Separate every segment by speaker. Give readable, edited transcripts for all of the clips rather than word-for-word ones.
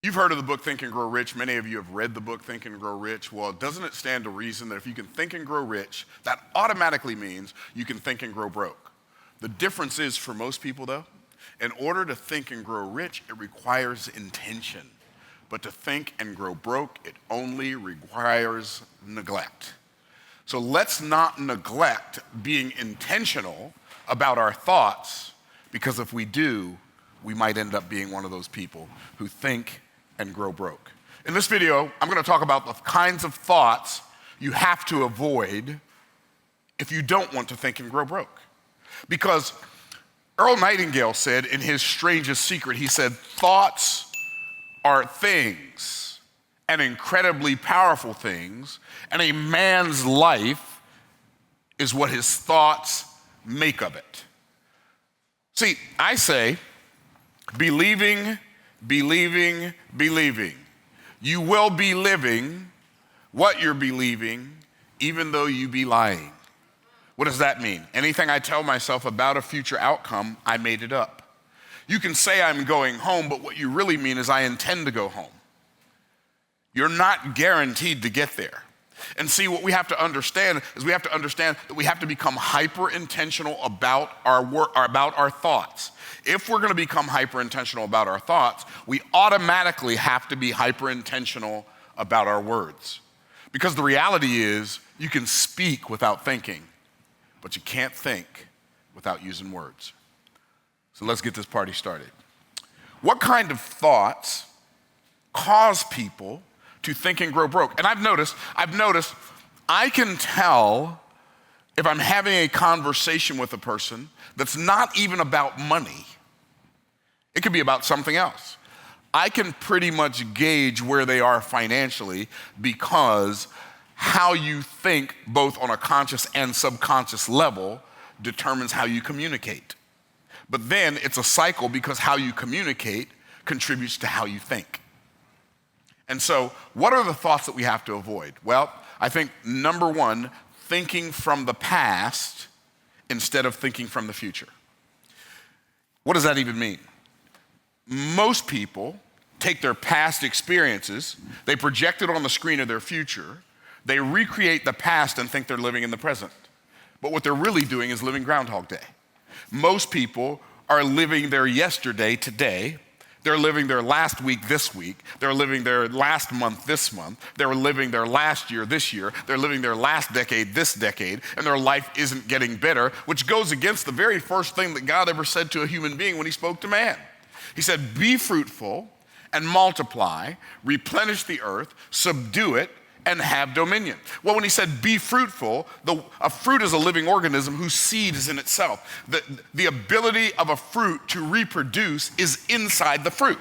Speaker 1: You've heard of the book Think and Grow Rich. Many of you have read the book Think and Grow Rich. Well, doesn't it stand to reason that if you can think and grow rich, that automatically means you can think and grow broke? The difference is, for most people though, in order to think and grow rich, it requires intention. But to think and grow broke, it only requires neglect. So let's not neglect being intentional about our thoughts, because if we do, we might end up being one of those people who think and grow broke. In this video, I'm going to talk about the kinds of thoughts you have to avoid if you don't want to think and grow broke. Because Earl Nightingale said in his strangest secret, he said, thoughts are things, and incredibly powerful things, and a man's life is what his thoughts make of it. See, I say, believing, believing, believing. You will be living what you're believing, even though you be lying. What does that mean? Anything I tell myself about a future outcome, I made it up. You can say I'm going home, but what you really mean is I intend to go home. You're not guaranteed to get there. And see, what we have to understand is we have to understand that we have to become hyper-intentional about our work, or about our thoughts. If we're going to become hyper-intentional about our thoughts, we automatically have to be hyper-intentional about our words. Because the reality is, you can speak without thinking, but you can't think without using words. So let's get this party started. What kind of thoughts cause people to think and grow broke? And I've noticed I can tell if I'm having a conversation with a person that's not even about money. It could be about something else. I can pretty much gauge where they are financially because how you think, both on a conscious and subconscious level, determines how you communicate. But then it's a cycle, because how you communicate contributes to how you think. And so, what are the thoughts that we have to avoid? Well, I think number one, thinking from the past instead of thinking from the future. What does that even mean? Most people take their past experiences, they project it on the screen of their future, they recreate the past and think they're living in the present. But what they're really doing is living Groundhog Day. Most people are living their yesterday today. They're living their last week this week. They're living their last month this month. They're living their last year this year. They're living their last decade this decade, and their life isn't getting better, which goes against the very first thing that God ever said to a human being when he spoke to man. He said, be fruitful and multiply, replenish the earth, subdue it, and have dominion. Well, when he said be fruitful, a fruit is a living organism whose seed is in itself. The ability of a fruit to reproduce is inside the fruit.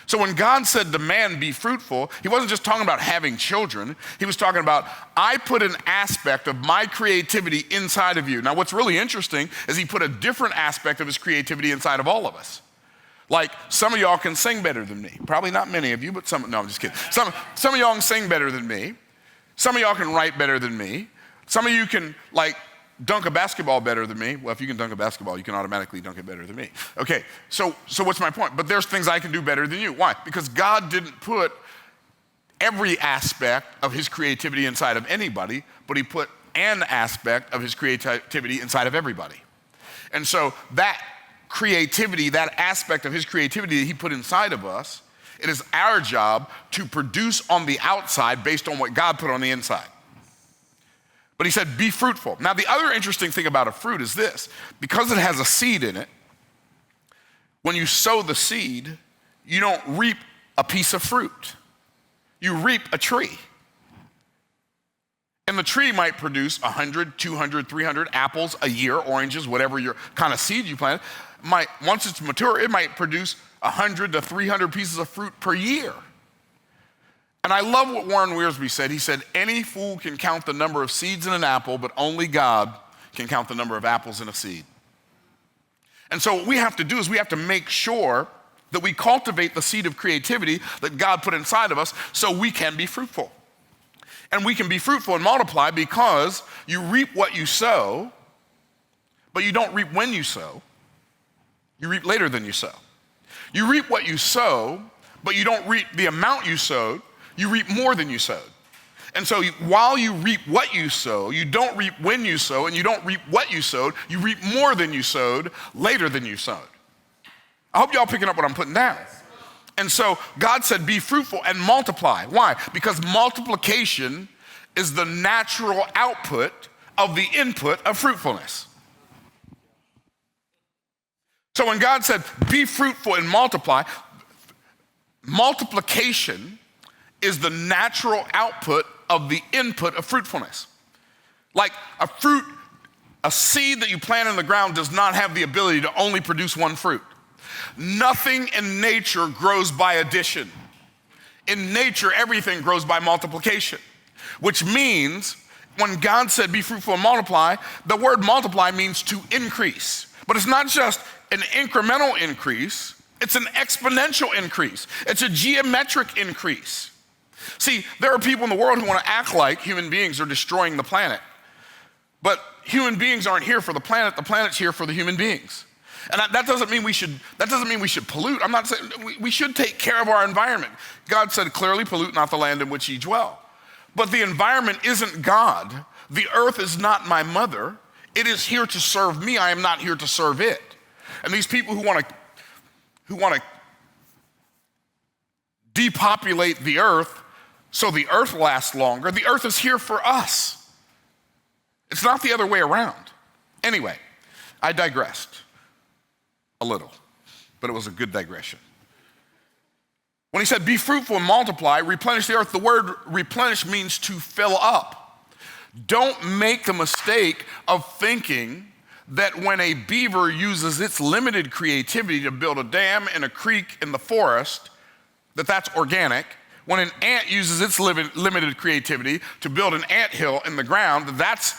Speaker 1: So when God said to man, be fruitful, he wasn't just talking about having children. He was talking about, I put an aspect of my creativity inside of you. Now, what's really interesting is he put a different aspect of his creativity inside of all of us. Like, some of y'all can sing better than me. Probably not many of you, but some, no, I'm just kidding. Some of y'all can sing better than me. Some of y'all can write better than me. Some of you can, dunk a basketball better than me. Well, if you can dunk a basketball, you can automatically dunk it better than me. Okay, so what's my point? But there's things I can do better than you. Why? Because God didn't put every aspect of his creativity inside of anybody, but he put an aspect of his creativity inside of everybody. And so that creativity, that aspect of his creativity that he put inside of us, it is our job to produce on the outside based on what God put on the inside. But he said, be fruitful. Now, the other interesting thing about a fruit is this: because it has a seed in it, when you sow the seed, you don't reap a piece of fruit. You reap a tree. And the tree might produce 100, 200, 300 apples a year, oranges, whatever your kind of seed you plant. Once it's mature, it might produce 100 to 300 pieces of fruit per year. And I love what Warren Wiersbe said. He said, any fool can count the number of seeds in an apple, but only God can count the number of apples in a seed. And so what we have to do is we have to make sure that we cultivate the seed of creativity that God put inside of us so we can be fruitful. And we can be fruitful and multiply because you reap what you sow, but you don't reap when you sow. You reap later than you sow. You reap what you sow but you don't reap the amount you sowed, you reap more than you sowed. And so while you reap what you sow, you don't reap when you sow, and you don't reap what you sowed, you reap more than you sowed later than you sowed. I hope y'all picking up what I'm putting down. And so God said, be fruitful and multiply. Why? Because multiplication is the natural output of the input of fruitfulness. So when God said, be fruitful and multiply, multiplication is the natural output of the input of fruitfulness. Like a seed that you plant in the ground does not have the ability to only produce one fruit. Nothing in nature grows by addition. In nature, everything grows by multiplication, which means when God said, be fruitful and multiply, the word multiply means to increase. But it's not just an incremental increase, it's an exponential increase. It's a geometric increase. See, there are people in the world who want to act like human beings are destroying the planet. But human beings aren't here for the planet's here for the human beings. And that doesn't mean we should pollute. I'm not saying we should take care of our environment. God said clearly, pollute not the land in which ye dwell. But the environment isn't God. The earth is not my mother. It is here to serve me. I am not here to serve it. And these people who want to depopulate the earth so the earth lasts longer, the earth is here for us. It's not the other way around. Anyway, I digressed a little, but it was a good digression. When he said, be fruitful and multiply, replenish the earth, the word replenish means to fill up. Don't make the mistake of thinking that when a beaver uses its limited creativity to build a dam in a creek in the forest, that's organic. When an ant uses its limited creativity to build an anthill in the ground, that's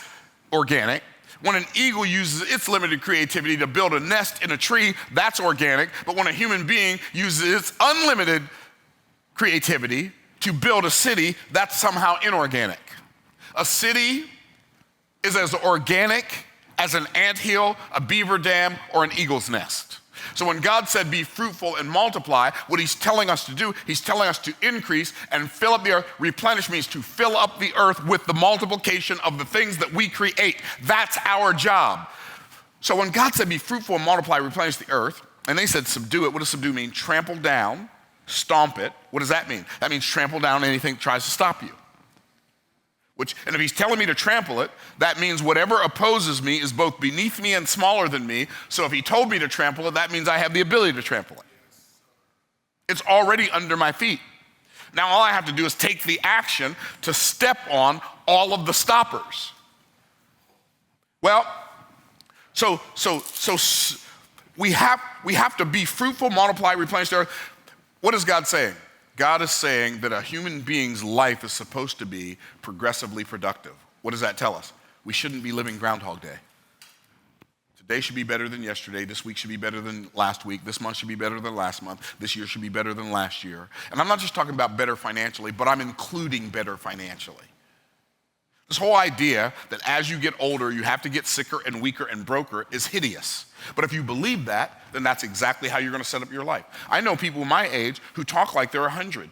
Speaker 1: organic. When an eagle uses its limited creativity to build a nest in a tree, that's organic. But when a human being uses its unlimited creativity to build a city, that's somehow inorganic. A city is as organic as an anthill, a beaver dam, or an eagle's nest. So when God said, be fruitful and multiply, what he's telling us to do, he's telling us to increase and fill up the earth. Replenish means to fill up the earth with the multiplication of the things that we create. That's our job. So when God said, be fruitful and multiply, replenish the earth, and they said, subdue it. What does subdue mean? Trample down, stomp it. What does that mean? That means trample down anything that tries to stop you. And if he's telling me to trample it, that means whatever opposes me is both beneath me and smaller than me. So if he told me to trample it, that means I have the ability to trample it. It's already under my feet. Now all I have to do is take the action to step on all of the stoppers. Well, so we have to be fruitful, multiply, replenish the earth. What is God saying? God is saying that a human being's life is supposed to be progressively productive. What does that tell us? We shouldn't be living Groundhog Day. Today should be better than yesterday. This week should be better than last week. This month should be better than last month. This year should be better than last year. And I'm not just talking about better financially, but I'm including better financially. This whole idea that as you get older, you have to get sicker and weaker and broker is hideous. But if you believe that, then that's exactly how you're going to set up your life. I know people my age who talk like they're 100.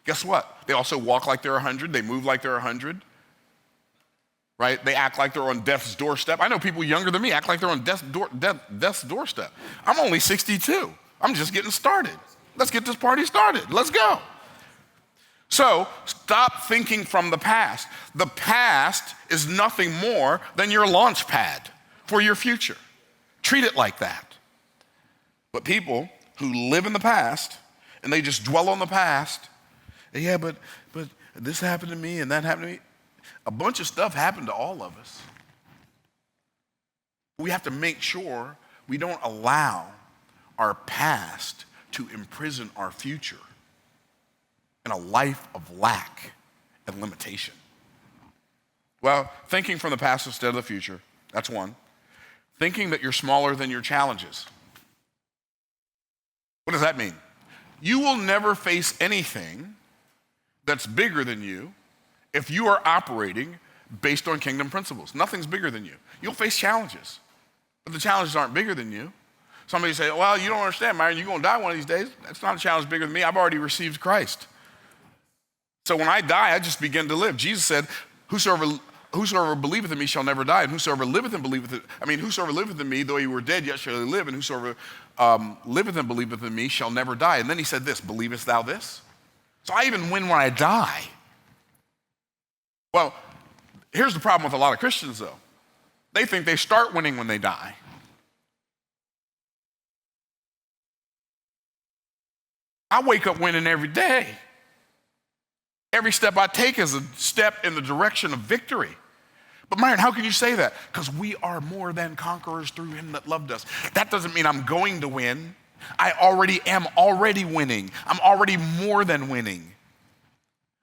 Speaker 1: Guess what? They also walk like they're 100. They move like they're 100. Right? They act like they're on death's doorstep. I know people younger than me act like they're on death's doorstep. I'm only 62. I'm just getting started. Let's get this party started. Let's go. So stop thinking from the past. The past is nothing more than your launch pad for your future. Treat it like that. But people who live in the past and they just dwell on the past, yeah, but this happened to me and that happened to me. A bunch of stuff happened to all of us. We have to make sure we don't allow our past to imprison our future in a life of lack and limitation. Well, thinking from the past instead of the future, that's one. Thinking that you're smaller than your challenges. What does that mean? You will never face anything that's bigger than you if you are operating based on kingdom principles. Nothing's bigger than you. You'll face challenges, but the challenges aren't bigger than you. Somebody say, well, you don't understand, Myron, you're going to die one of these days. That's not a challenge bigger than me. I've already received Christ. So when I die, I just begin to live. Jesus said, whosoever believeth in me shall never die, and whosoever liveth and whosoever liveth in me, though he were dead, yet shall he live, and whosoever liveth and believeth in me shall never die. And then he said this, believest thou this? So I even win when I die. Well, here's the problem with a lot of Christians, though. They think they start winning when they die. I wake up winning every day. Every step I take is a step in the direction of victory. But Myron, how can you say that? Because we are more than conquerors through him that loved us. That doesn't mean I'm going to win. I already am winning. I'm already more than winning.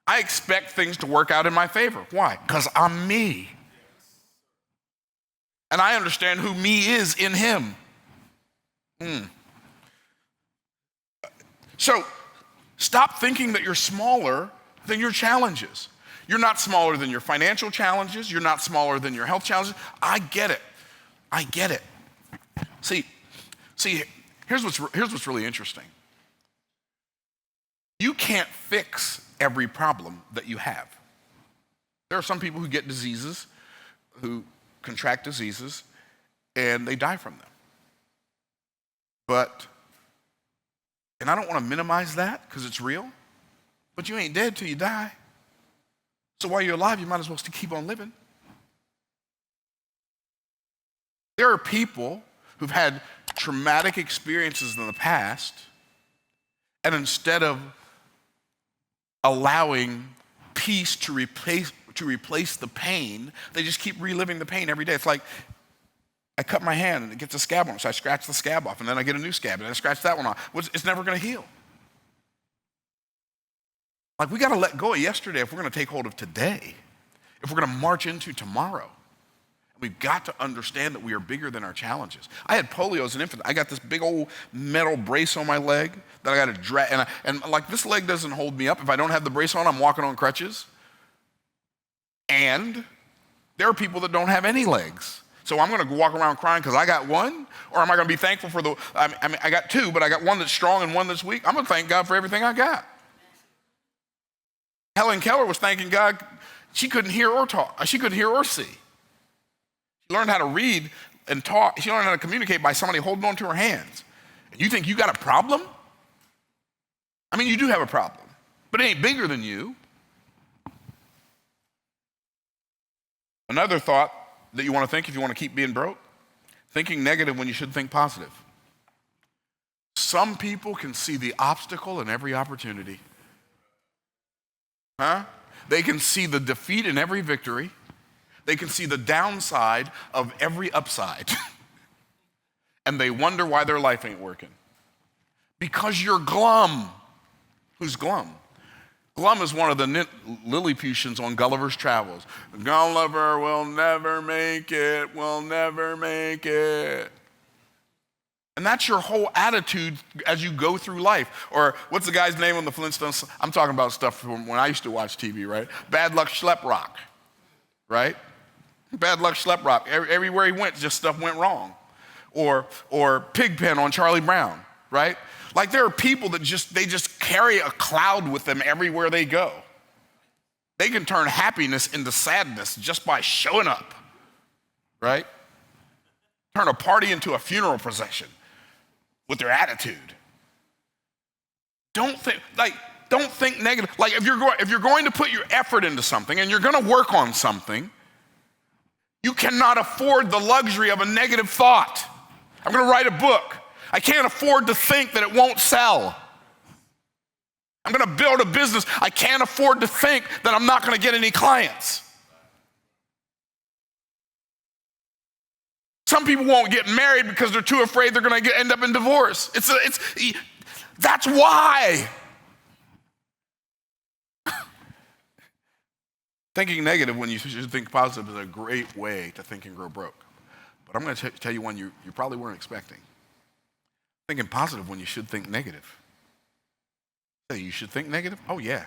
Speaker 1: I expect things to work out in my favor. Why? Because I'm me. And I understand who me is in him. So stop thinking that you're smaller than your challenges. You're not smaller than your financial challenges. You're not smaller than your health challenges. I get it. See, here's what's really interesting. You can't fix every problem that you have. There are some people who get diseases, who contract diseases, and they die from them. And I don't want to minimize that because it's real, but you ain't dead till you die. So while you're alive, you might as well still keep on living. There are people who've had traumatic experiences in the past, and instead of allowing peace to replace the pain, they just keep reliving the pain every day. It's like I cut my hand and it gets a scab on it, so I scratch the scab off, and then I get a new scab, and I scratch that one off. It's never going to heal. Like, we got to let go of yesterday if we're going to take hold of today, if we're going to march into tomorrow. We've got to understand that we are bigger than our challenges. I had polio as an infant. I got this big old metal brace on my leg that I got to drag, and like, this leg doesn't hold me up. If I don't have the brace on, I'm walking on crutches. And there are people that don't have any legs. So I'm going to walk around crying because I got one, or am I going to be thankful for I got two, but I got one that's strong and one that's weak? I'm going to thank God for everything I got. Helen Keller was thanking God. She couldn't hear or talk. She couldn't hear or see. She learned how to read and talk. She learned how to communicate by somebody holding on to her hands. And you think you got a problem? I mean, you do have a problem, but it ain't bigger than you. Another thought that you want to think if you want to keep being broke, thinking negative when you should think positive. Some people can see the obstacle in every opportunity. They can see the defeat in every victory. They can see the downside of every upside. And they wonder why their life ain't working. Because you're glum. Who's glum? Glum is one of the Lilliputians on Gulliver's Travels. Gulliver will never make it, will never make it. And that's your whole attitude as you go through life. Or what's the guy's name on the Flintstones? I'm talking about stuff from when I used to watch TV, right? Bad Luck Schleprock, right? Bad Luck Schleprock. Everywhere he went, just stuff went wrong. Or Pigpen on Charlie Brown, right? Like, there are people that just carry a cloud with them everywhere they go. They can turn happiness into sadness just by showing up, right? Turn a party into a funeral procession with their attitude. Don't think negative. Like, if you're going to put your effort into something and you're going to work on something, you cannot afford the luxury of a negative thought. I'm going to write a book. I can't afford to think that it won't sell. I'm going to build a business. I can't afford to think that I'm not going to get any clients. Some people won't get married because they're too afraid they're going to end up in divorce. That's why. Thinking negative when you should think positive is a great way to think and grow broke. But I'm going to tell you one you probably weren't expecting. Thinking positive when you should think negative. Say, you should think negative? Oh, yeah.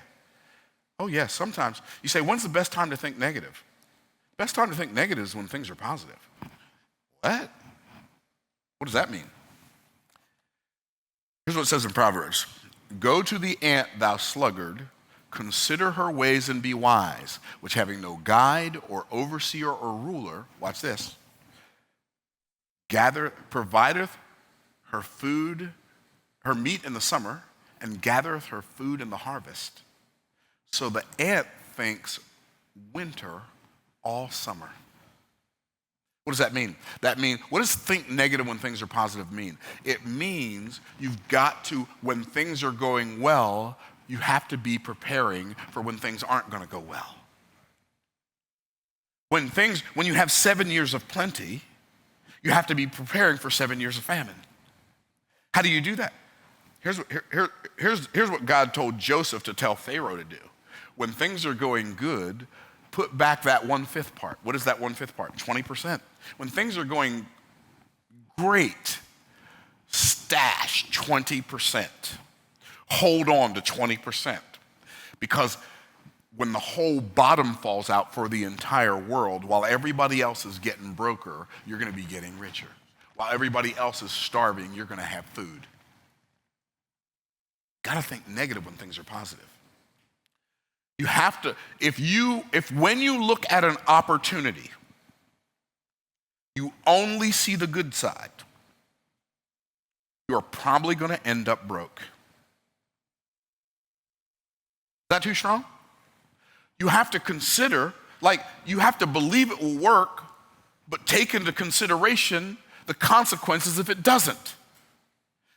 Speaker 1: Oh, yeah, sometimes. You say, when's the best time to think negative? Best time to think negative is when things are positive. What? What does that mean? Here's what it says in Proverbs. Go to the ant, thou sluggard, consider her ways and be wise, which having no guide or overseer or ruler, watch this, provideth her food, her meat in the summer, and gathereth her food in the harvest. So the ant thinks winter all summer. What does that mean? What does think negative when things are positive mean? It means you've got to, when things are going well, you have to be preparing for when things aren't going to go well. When you have 7 years of plenty, you have to be preparing for 7 years of famine. How do you do that? Here's what God told Joseph to tell Pharaoh to do. When things are going good, put back that 1/5 part. What is that 1/5 part? 20%. When things are going great, stash 20%. Hold on to 20%. Because when the whole bottom falls out for the entire world, while everybody else is getting broker, you're going to be getting richer. While everybody else is starving, you're going to have food. Got to think negative when things are positive. You have to, if when you look at an opportunity, you only see the good side, you're probably going to end up broke. Is that too strong? You have to consider, you have to believe it will work, but take into consideration the consequences if it doesn't.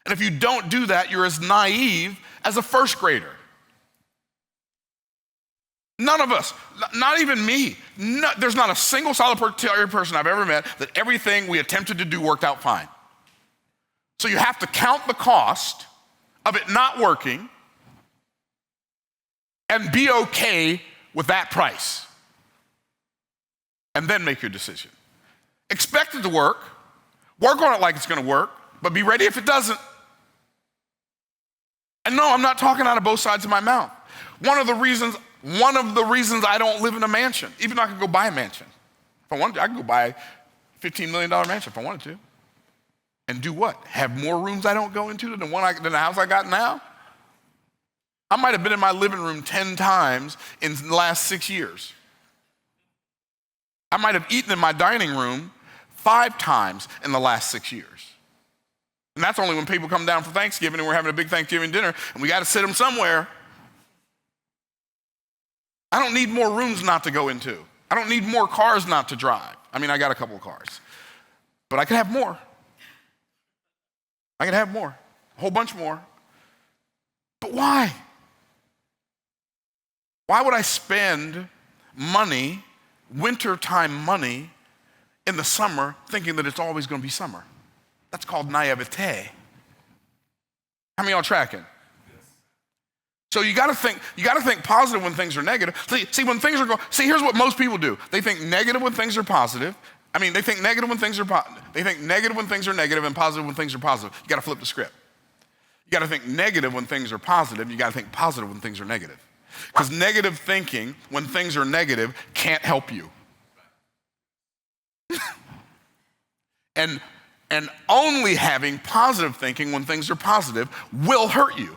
Speaker 1: And if you don't do that, you're as naive as a first grader. None of us, not even me, there's not a single solitary person I've ever met that everything we attempted to do worked out fine. So you have to count the cost of it not working and be okay with that price. And then make your decision. Expect it to work on it like it's going to work, but be ready if it doesn't. And no, I'm not talking out of both sides of my mouth. One of the reasons I don't live in a mansion, even though I could go buy a mansion. If I wanted to, I could go buy a $15 million mansion if I wanted to. And do what? Have more rooms I don't go into than the house I got now? I might have been in my living room 10 times in the last 6 years. I might have eaten in my dining room 5 times in the last 6 years. And that's only when people come down for Thanksgiving and we're having a big Thanksgiving dinner and we got to sit them somewhere. I don't need more rooms not to go into. I don't need more cars not to drive. I mean, I got a couple of cars, but I could have more. A whole bunch more. But why? Why would I spend money, wintertime money, in the summer thinking that it's always going to be summer? That's called naivete. How many of y'all tracking? So you gotta think positive when things are negative. See, when things are going, here's what most people do. They think negative when things are positive. They think negative when things are they think negative when things are negative and positive when things are positive. You gotta flip the script. You gotta think negative when things are positive. You gotta think positive when things are negative. Because negative thinking when things are negative can't help you. and only having positive thinking when things are positive will hurt you.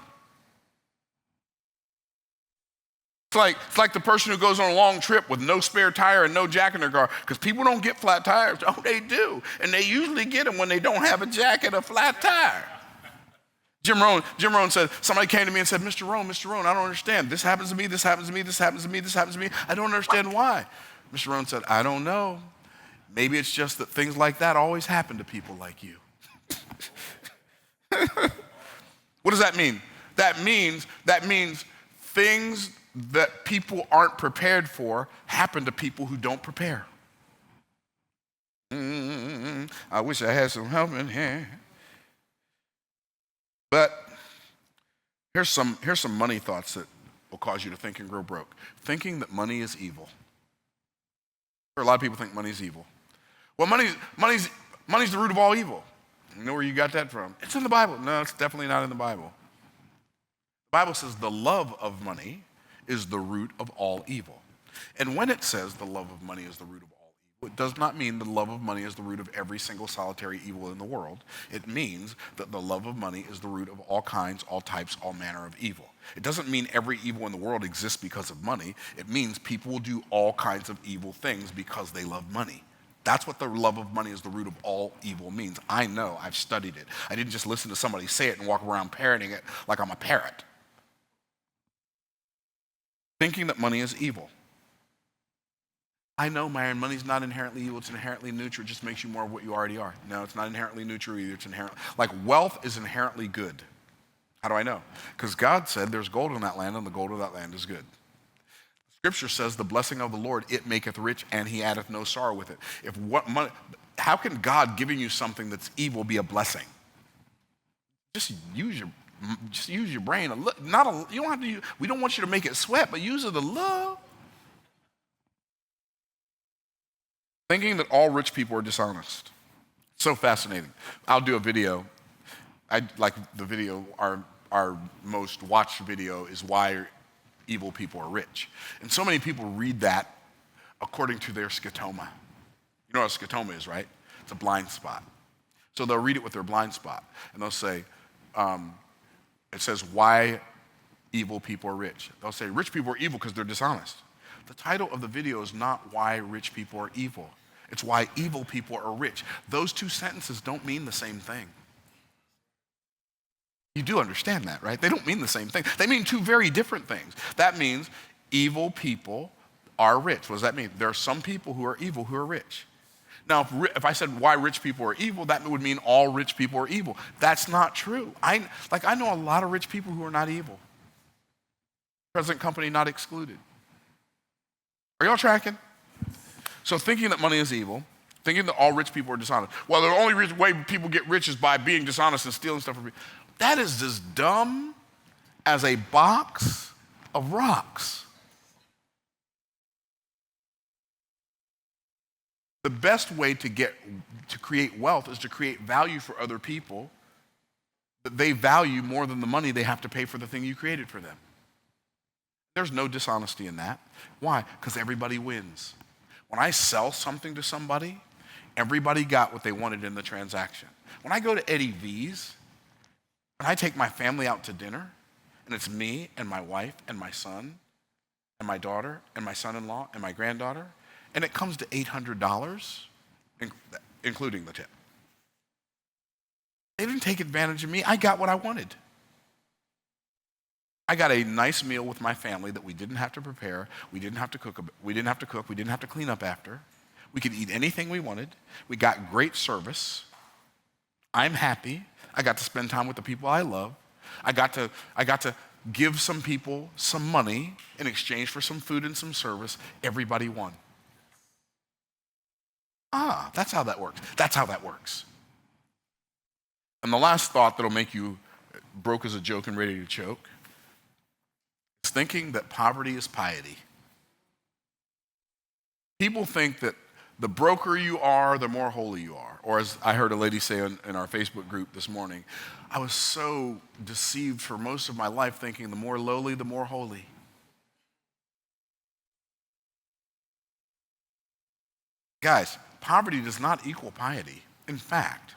Speaker 1: It's like the person who goes on a long trip with no spare tire and no jack in their car, because people don't get flat tires. Oh, they do. And they usually get them when they don't have a jack and a flat tire. Jim Rohn said, somebody came to me and said, Mr. Rohn, I don't understand. This happens to me, this happens to me, this happens to me, this happens to me. I don't understand why. Mr. Rohn said, I don't know. Maybe it's just that things like that always happen to people like you. What does that mean? That means things that people aren't prepared for happen to people who don't prepare. I wish I had some help in here. But here's some money thoughts that will cause you to think and grow broke. Thinking that money is evil. A lot of people think money is evil. Well, money's the root of all evil. You know where you got that from? It's in the Bible. No, it's definitely not in the Bible. The Bible says the love of money is the root of all evil. And when it says the love of money is the root of all It does not mean the love of money is the root of every single solitary evil in the world. It means that the love of money is the root of all kinds, all types, all manner of evil. It doesn't mean every evil in the world exists because of money. It means people will do all kinds of evil things because they love money. That's what the love of money is the root of all evil means. I know, I've studied it. I didn't just listen to somebody say it and walk around parroting it like I'm a parrot. Thinking that money is evil. I know, Myron, money's not inherently evil, it's inherently neutral, it just makes you more of what you already are. No, it's not inherently neutral either, it's inherently, like wealth is inherently good. How do I know? Because God said there's gold in that land and the gold of that land is good. Scripture says the blessing of the Lord, it maketh rich and he addeth no sorrow with it. How can God giving you something that's evil be a blessing? Just use your brain. You don't have to we don't want you to make it sweat, but use it a little. Thinking that all rich people are dishonest. So fascinating. I'll do a video. I like the video, our most watched video is why evil people are rich. And so many people read that according to their scotoma. You know what a scotoma is, right? It's a blind spot. So they'll read it with their blind spot. And they'll say, it says why evil people are rich. They'll say rich people are evil because they're dishonest. The title of the video is not why rich people are evil. It's why evil people are rich. Those two sentences don't mean the same thing. You do understand that, right? They don't mean the same thing. They mean two very different things. That means evil people are rich. What does that mean? There are some people who are evil who are rich. Now, if I said why rich people are evil, that would mean all rich people are evil. That's not true. I know a lot of rich people who are not evil. Present company not excluded. Are y'all tracking? So thinking that money is evil, thinking that all rich people are dishonest. Well, the only way people get rich is by being dishonest and stealing stuff from people. That is as dumb as a box of rocks. The best way to create wealth is to create value for other people that they value more than the money they have to pay for the thing you created for them. There's no dishonesty in that. Why? Because everybody wins. When I sell something to somebody, everybody got what they wanted in the transaction. When I go to 𝐷𝐕𝐆, and I take my family out to dinner, and it's me and my wife and my son and my daughter and my son-in-law and my granddaughter, and it comes to $800, including the tip. They didn't take advantage of me. I got what I wanted. I got a nice meal with my family that we didn't have to prepare. We didn't have to cook. We didn't have to cook. We didn't have to clean up after. We could eat anything we wanted. We got great service. I'm happy. I got to spend time with the people I love. I got to give some people some money in exchange for some food and some service. Everybody won. That's how that works. That's how that works. And the last thought that'll make you broke as a joke and ready to choke is thinking that poverty is piety. People think that the broker you are, the more holy you are. Or as I heard a lady say in our Facebook group this morning, I was so deceived for most of my life thinking the more lowly, the more holy. Guys, poverty does not equal piety. In fact,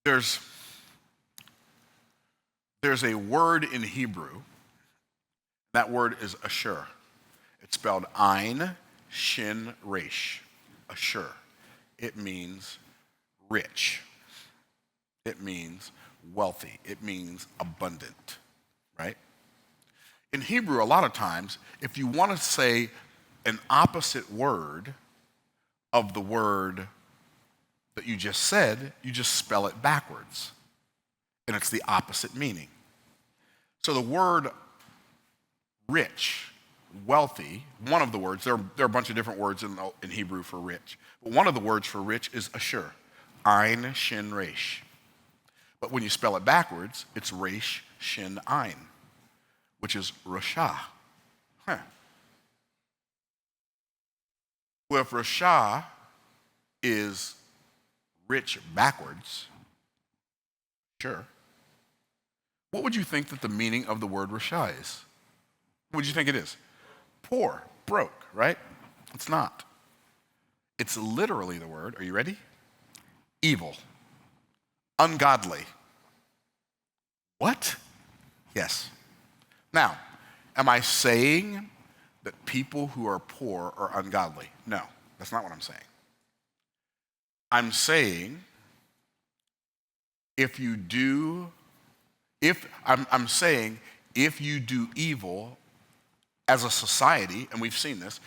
Speaker 1: there's a word in Hebrew. That word is ashur. It's spelled Ein, Shin, Resh. Ashur. It means rich. It means wealthy. It means abundant, right? In Hebrew, a lot of times, if you want to say an opposite word of the word that you just said, you just spell it backwards. And it's the opposite meaning. So the word rich, wealthy, one of the words, there are a bunch of different words in Hebrew for rich, but one of the words for rich is ashur, Ein, Shin, Resh. But when you spell it backwards, it's Resh, Shin, Ein, which is Rasha. Well, if Rasha is rich backwards, sure. what would you think that the meaning of the word Rasha is? What would you think it is? Poor, broke, right? It's not. It's literally the word, are you ready? Evil, ungodly. What? Yes. Now, am I saying that people who are poor are ungodly? No, that's not what I'm saying. I'm saying if you do evil as a society, and we've seen this,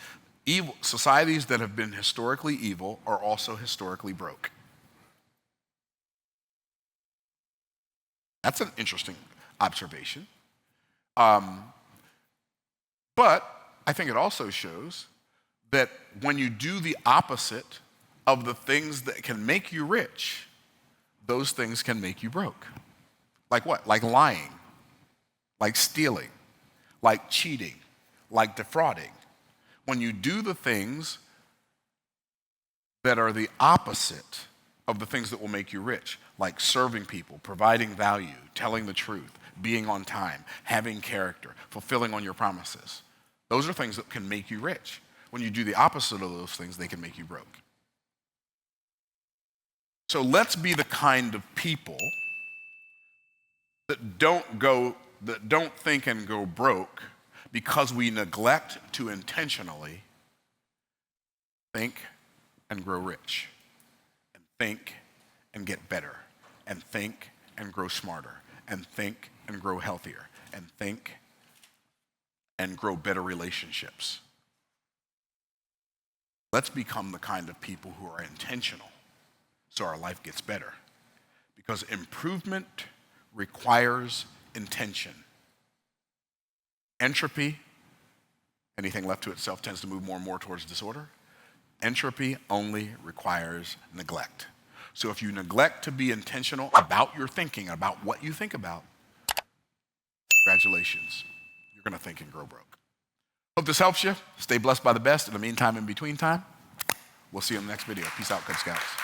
Speaker 1: societies that have been historically evil are also historically broke. That's an interesting observation. But I think it also shows that when you do the opposite of the things that can make you rich, those things can make you broke. Like what? Like lying, like stealing, like cheating, like defrauding. When you do the things that are the opposite of the things that will make you rich, like serving people, providing value, telling the truth, being on time, having character, fulfilling on your promises. Those are things that can make you rich. When you do the opposite of those things, they can make you broke. So let's be the kind of people that don't think and go broke because we neglect to intentionally think and grow rich, and think and get better, and think and grow smarter, and think and grow healthier, and think and grow better relationships. Let's become the kind of people who are intentional so our life gets better. Because improvement requires intention. Entropy, anything left to itself tends to move more and more towards disorder. Entropy only requires neglect. So if you neglect to be intentional about your thinking, about what you think about, congratulations, you're gonna think and grow broke. Hope this helps you. Stay blessed by the best. In the meantime, in between time, we'll see you in the next video. Peace out, Cub Scouts.